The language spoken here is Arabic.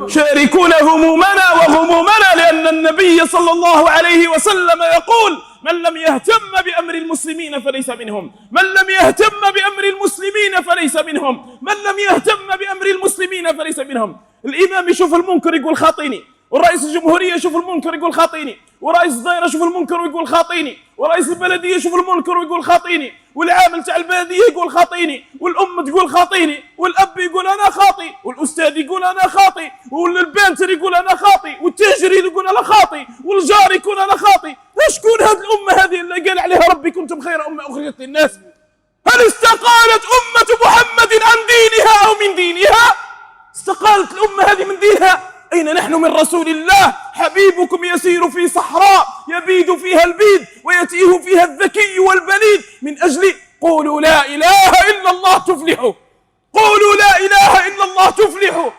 شاركون همومنا وغمومنا، لأن النبي صلى الله عليه وسلم يقول: من لم يهتم بأمر المسلمين فليس منهم، من لم يهتم بأمر المسلمين فليس منهم، من لم يهتم بأمر المسلمين فليس منهم. الإمام يشوف المنكر يقول خاطيني، ورئيس الجمهورية يشوف المنكر يقول خاطيني، ورئيس الدائرة يشوف المنكر ويقول خاطيني، ورئيس البلدية يشوف المنكر ويقول خاطيني، والعامل تاع البلدية يقول خاطيني، والأم تقول خاطيني، والأب يقول أنا خاطي، والأستاذ يقول أنا خاطي، والبانتر يقول أنا خاطي، والتاجر يقول أنا خاطي، والجار يقول أنا خاطي. شكون هذه الأمة هذه اللي قال عليها ربي كنتم خير أمة أخرجت للناس؟ هل استقالت أمة محمد عن دينها أو من دينها؟ استقالت الأمة هذه من دينها. أين نحن من رسول الله؟ حبيبكم يسير في صحراء يبيد فيها البيد ويتيه فيها الذكي والبليد من أجل قولوا لا إله إلا الله تفلحوا، قولوا لا إله إلا الله تفلحوا.